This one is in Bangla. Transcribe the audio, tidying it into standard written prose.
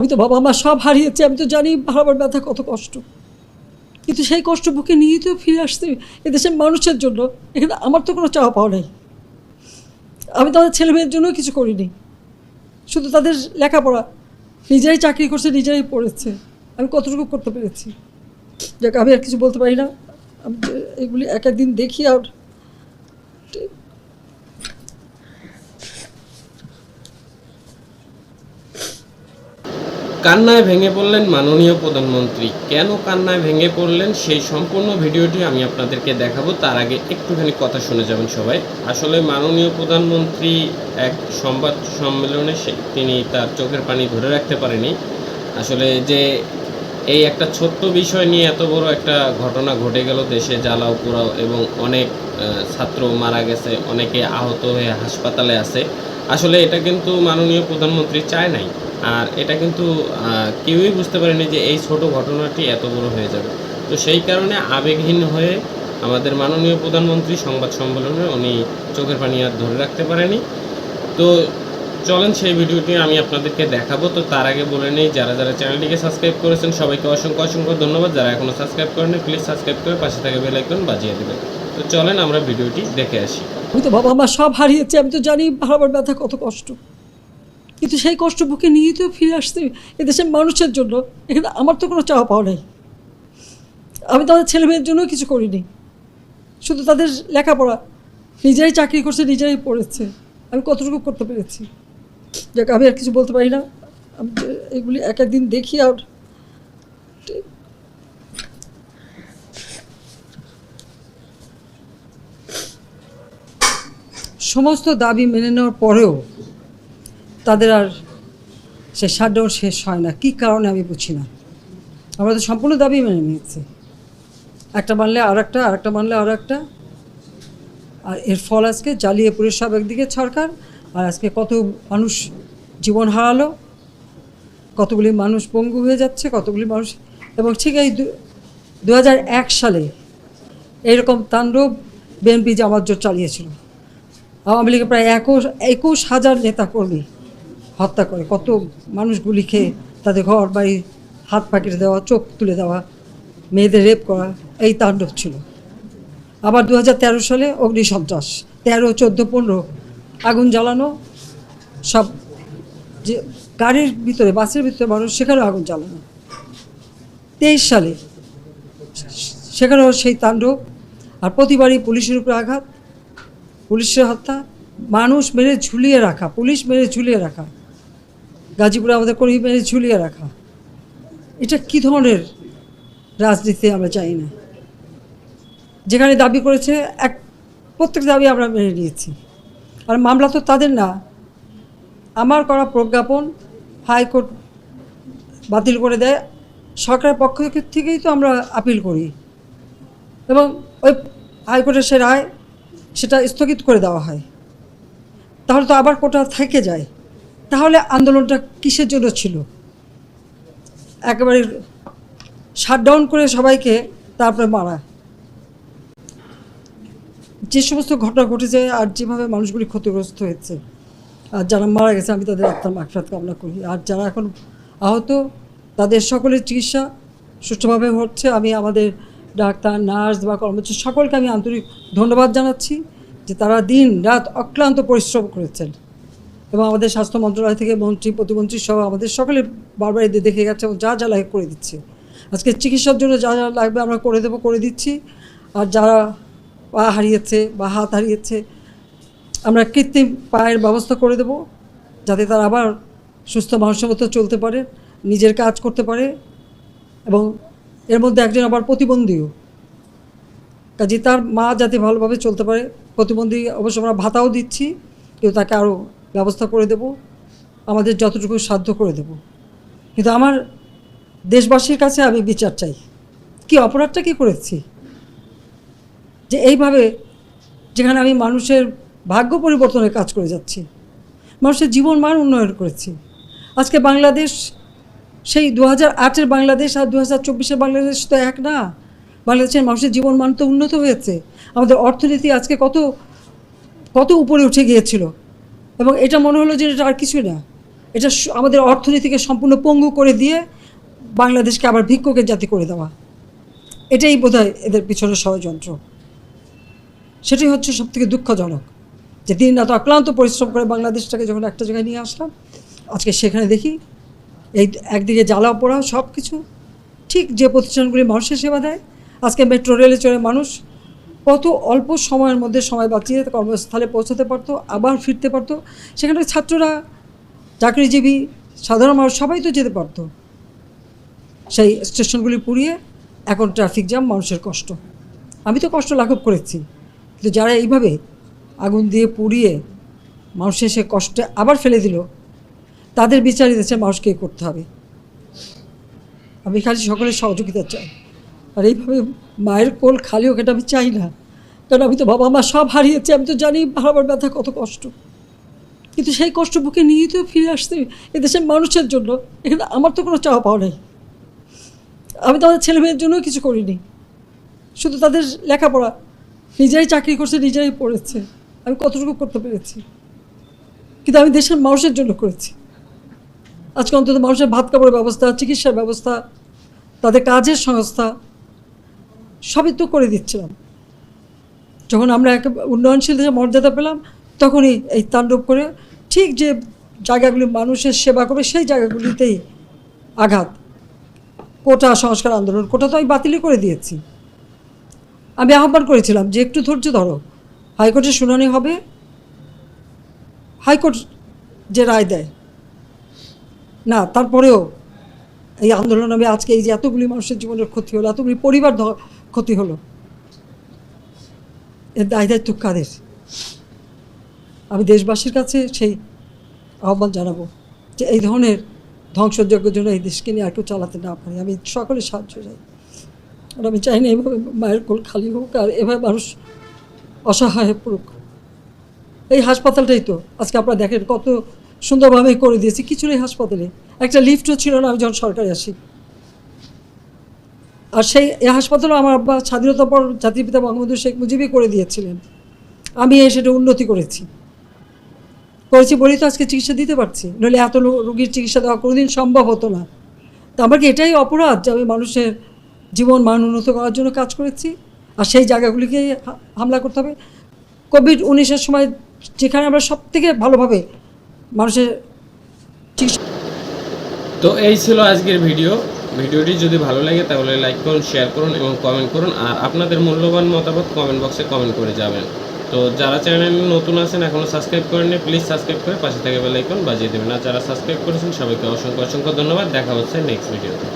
আমি তো বাবা মা সব হারিয়েছি, আমি তো জানি হারাবার ব্যথা কত কষ্ট, কিন্তু সেই কষ্ট বুকে নিয়ে তো ফিরে আসতে এদেশের মানুষের জন্য। এখানে আমার তো কোনো চাওয়া পাওয়া নেই, আমি তাদের ছেলে মেয়ের জন্য কিছু করিনি, শুধু তাদের লেখাপড়া, নিজেরাই চাকরি করছে, নিজেরাই পড়েছে, আমি কতটুকু করতে পেরেছি। যাক, আমি আর কিছু বলতে পারি না। আমি এগুলি এক একদিন দেখি আর কান্নায় ভেঙে পড়লেন মাননীয় প্রধানমন্ত্রী। কেন কান্নায় ভেঙে পড়লেন সেই সম্পূর্ণ ভিডিওটি আমি আপনাদেরকে দেখাবো। তার আগে একটুখানি কথা শুনে যাবেন সবাই। আসলে মাননীয় প্রধানমন্ত্রী এক সংবাদ সম্মেলনে তিনি তার চোখের পানি ধরে রাখতে পারেনি। আসলে যে এই একটা ছোট্ট বিষয় নিয়ে এত বড় একটা ঘটনা ঘটে গেল, দেশে জ্বালাও পোড়াও এবং অনেক ছাত্র মারা গেছে, অনেকে আহত হয়ে হাসপাতালে আছে। আসলে এটা কিন্তু মাননীয় প্রধানমন্ত্রী চায় নাই, আর এটা কিন্তু কেউই বুঝতে পারেনি যে এই ছোট ঘটনাটি এত বড় হয়ে যাবে। তো সেই কারণে আবেগহীন হয়ে আমাদের মাননীয় প্রধানমন্ত্রী সংবাদ সম্মেলনে উনি চোখের পানি আর ধরে রাখতে পারেনি। তো চলেন সেই ভিডিওটি আমি আপনাদেরকে দেখাবো। তো তার আগে বলে নেই, যারা যারা চ্যানেলটিকে সাবস্ক্রাইব করেছেন সবাইকে অসংখ্য অসংখ্য ধন্যবাদ। যারা এখনও সাবস্ক্রাইব করেনি প্লিজ সাবস্ক্রাইব করে পাশে থাকা বেল আইকন বাজিয়ে দেবেন। তো চলেন আমরা ভিডিওটি দেখে আসি। আমি তো বাবা মা সব হারিয়েছি, আমি তো জানি হারাবার ব্যথা কত কষ্ট, কিন্তু সেই কষ্ট বুকে নিয়ে তো ফিরে আসতে এদেশের মানুষের জন্য। এখানে আমার তো কোনো চাওয়া পাওয়া নেই, আমি তাদের ছেলে মেয়ের জন্য কিছু করিনি, শুধু তাদের লেখাপড়া, নিজেরাই চাকরি করছে, নিজেরাই পড়েছে, আমি কতটুকু করতে পেরেছি। যাক, আমি আর কিছু বলতে পারি না। আমি এগুলি এক একদিন দেখি আর সমস্ত দাবি মেনে নেওয়ার পরেও তাদের আর সে শাটডাউন শেষ হয় না। কী কারণে আমি বুঝি না। আমরা তো সম্পূর্ণ দাবি মেনে নিয়েছি, একটা মানলে আর একটা, আর একটা মানলে আর একটা, আর এর ফল আজকে জ্বালিয়ে পুড়ে সব একদিকে সরকার, আর আজকে কত মানুষ জীবন হারালো, কতগুলি মানুষ পঙ্গু হয়ে যাচ্ছে, কতগুলি মানুষ। এবং ঠিক এই 2001 সালে এইরকম তাণ্ডব বিএনপি জামাত জোট চালিয়েছিল। আওয়ামী লীগের প্রায় 21,000 নেতাকর্মী হত্যা করে, কত মানুষ গুলি খেয়ে তাদের ঘর বাড়ি হাত পা কেটে দেওয়া, চোখ তুলে দেওয়া, মেয়েদের রেপ করা, এই তাণ্ডব ছিল। আবার 2013 সালে অগ্নিসন্ত্রাস, 13, 14, 15 আগুন জ্বালানো, সব যে গাড়ির ভিতরে, বাসের ভিতরে মানুষ, সেখানেও আগুন জ্বালানো। 23 সালে সেখানেও সেই তাণ্ডব, আর প্রতিবারই পুলিশের উপরে আঘাত, পুলিশের হত্যা, মানুষ মেরে ঝুলিয়ে রাখা, পুলিশ মেরে ঝুলিয়ে রাখা, গাজীপুরে আমাদের কর্মী মেরে ঝুলিয়ে রাখা। এটা কী ধরনের রাজনীতি আমরা জানি না। যেখানে দাবি করেছে প্রত্যেক দাবি আমরা মেনে নিয়েছি, আর মামলা তো তাদের না, আমার করা প্রজ্ঞাপন হাইকোর্ট বাতিল করে দেয়, সরকারের পক্ষ থেকেই তো আমরা আপিল করি, এবং ওই হাইকোর্টের সে রায় সেটা স্থগিত করে দেওয়া হয়। তাহলে তো আবার কোটা থেকে যায়। তাহলে আন্দোলনটা কিসের জন্য ছিল? একেবারে শাটডাউন করে সবাইকে তারপরে মারা। যে সমস্ত ঘটনা ঘটেছে আর যেভাবে মানুষগুলি ক্ষতিগ্রস্ত হয়েছে, আর যারা মারা গেছে আমি তাদের আত্মার মাগফিরাত কামনা করি, আর যারা এখন আহত তাদের সকলের চিকিৎসা সুষ্ঠুভাবে হচ্ছে। আমি আমাদের ডাক্তার, নার্স বা কর্মচারী সকলকে আমি আন্তরিক ধন্যবাদ জানাচ্ছি যে তারা দিন রাত অক্লান্ত পরিশ্রম করেছেন, এবং আমাদের স্বাস্থ্য মন্ত্রণালয় থেকে মন্ত্রী, প্রতিমন্ত্রী সহ আমাদের সকলে বারবার এদের দেখে গেছে এবং যা যা লাগে করে দিচ্ছে। আজকে চিকিৎসার জন্য যা যা লাগবে আমরা করে দিচ্ছি। আর যারা পা হারিয়েছে বা হাত হারিয়েছে, আমরা কৃত্রিম পায়ের ব্যবস্থা করে দেব, যাতে তারা আবার সুস্থ মানুষের মতো চলতে পারে, নিজের কাজ করতে পারে। এবং এর মধ্যে একজন আবার প্রতিবন্ধীও, কাজে তার মা যাতে ভালোভাবে চলতে পারে। প্রতিবন্ধী অবশ্য আমরা ভাতাও দিচ্ছি, কিন্তু তাকে আরও ব্যবস্থা করে দেব, আমাদের যতটুকু সাধ্য করে দেব। কিন্তু আমার দেশবাসীর কাছে আমি বিচার চাই, কি অপরাধটা কী করেছি যে এইভাবে, যেখানে আমি মানুষের ভাগ্য পরিবর্তনের কাজ করে যাচ্ছি, মানুষের জীবন মান উন্নয়ন করেছি। আজকে বাংলাদেশ সেই 2008-এর বাংলাদেশ আর 2024-এর বাংলাদেশ তো এক না। বাংলাদেশের মানুষের জীবন মান তো উন্নত হয়েছে, আমাদের অর্থনীতি আজকে কত কত উপরে উঠে গিয়েছিল, এবং এটা মনে হলো যে এটা আর কিছুই না। এটা আমাদের অর্থনীতিকে সম্পূর্ণ পঙ্গু করে দিয়ে বাংলাদেশকে আবার ভিক্ষুকের জাতি করে দেওয়া, এটাই বোধহয় এদের পিছনে ষড়যন্ত্র। সেটাই হচ্ছে সবথেকে দুঃখজনক যে দিন রাত অক্লান্ত পরিশ্রম করে বাংলাদেশটাকে যখন একটা জায়গায় নিয়ে আসলাম, আজকে সেখানে দেখি এই একদিকে জ্বালা পোড়া সব কিছু। ঠিক যে প্রতিষ্ঠানগুলি মানুষের সেবা দেয়, আজকে মেট্রো রেলে চড়ে মানুষ কত অল্প সময়ের মধ্যে সময় বাঁচিয়ে কর্মস্থলে পৌঁছতে পারতো, আবার ফিরতে পারতো। সেখানে ছাত্ররা, চাকরিজীবী, সাধারণ মানুষ সবাই তো যেতে পারতো। সেই স্টেশনগুলি পুড়িয়ে এখন ট্রাফিক জ্যাম, মানুষের কষ্ট। আমি তো কষ্ট লাঘব করেছি, কিন্তু যারা এইভাবে আগুন দিয়ে পুড়িয়ে মানুষের সে কষ্টে আবার ফেলে দিল, তাদের বিচার দেশের মানুষকেই করতে হবে। আমি খালি সকলের সহযোগিতা চাই। আর এইভাবে মায়ের কোল খালি হোক এটা আমি চাই না, কারণ আমি তো বাবা মা সব হারিয়েছি। আমি তো জানি হারাবার ব্যথা কত কষ্ট, কিন্তু সেই কষ্ট বুকে নিয়ে তো ফিরে আসতে এদেশের মানুষের জন্য। এখানে আমার তো কোনো চাওয়া পাওয়া নেই। আমি তাদের ছেলে মেয়ের জন্যও কিছু করিনি, শুধু তাদের লেখাপড়া, নিজেরাই চাকরি করছে, নিজেরাই পড়েছে, আমি কতটুকু করতে পেরেছি, কিন্তু আমি দেশের মানুষের জন্য করেছি। আজকে অন্তত মানুষের ভাত কাপড়ের ব্যবস্থা, চিকিৎসার ব্যবস্থা, তাদের কাজের সংস্থা সবই তো করে দিচ্ছিলাম। যখন আমরা এক উন্নয়নশীল দেশে মর্যাদা পেলাম, তখনই এই তাণ্ডব করে ঠিক যে জায়গাগুলি মানুষের সেবা করে সেই জায়গাগুলিতেই আঘাত। কোটা সংস্কার আন্দোলন, কোটা তো আমি বাতিলই করে দিয়েছি। আমি আহ্বান করেছিলাম যে একটু ধৈর্য ধরো, হাইকোর্টের শুনানি হবে, হাইকোর্ট যে রায় দেয় না, তারপরেও এই আন্দোলন আমি আজকে এই যে এতগুলি মানুষের জীবনের ক্ষতি হলো, এতগুলি পরিবার ক্ষতি হলো, এর দায় দায়িত্ব কাদের? আমি দেশবাসীর কাছে সেই আহ্বান জানাবো যে এই ধরনের ধ্বংসযজ্ঞের জন্য এই দেশকে নিয়ে আর কেউ চালাতে না পারে। আমি সকলের সাহায্য চাই, আর আমি চাই না এভাবে মায়ের কোল খালি হোক আর এভাবে মানুষ অসহায় হয়ে পড়ুক। এই হাসপাতালটাই তো আজকে আপনারা দেখেন কত সুন্দরভাবে করে দিয়েছি। কিছু নেই হাসপাতালে, একটা লিফটও ছিল না আমি যখন সরকারে আসি। আর সেই এই হাসপাতালও আমার আব্বা স্বাধীনতার পর জাতির পিতা বঙ্গবন্ধু শেখ মুজিবই করে দিয়েছিলেন। আমি সেটা উন্নতি করেছি বলেই তো আজকে চিকিৎসা দিতে পারছি, নইলে এত রোগীর চিকিৎসা দেওয়া কোনোদিন সম্ভব হতো না। তো আমার কি এটাই অপরাধ যে আমি মানুষের জীবন মান উন্নত করার জন্য কাজ করেছি, আর সেই জায়গাগুলিকে হামলা করতে হবে? কোভিড-19 সময় যেখানে আমরা সব থেকে ভালোভাবে মানুষের চিকিৎসা। তো এই ছিল আজকের ভিডিওটি যদি ভালো লাগে তাহলে লাইক করুন, শেয়ার করুন এবং কমেন্ট করুন। আর আপনাদের মূল্যবান মতামত কমেন্ট বক্সে কমেন্ট করে যাবেন। তো যারা চ্যানেলে নতুন আছেন, এখনও সাবস্ক্রাইব করেননি, প্লিজ সাবস্ক্রাইব করে পাশে থেকে বেল আইকন বাজিয়ে দেবেন। আর যারা সাবস্ক্রাইব করেছেন সবাইকে অসংখ্য ধন্যবাদ। দেখা হচ্ছে নেক্সট ভিডিওতে।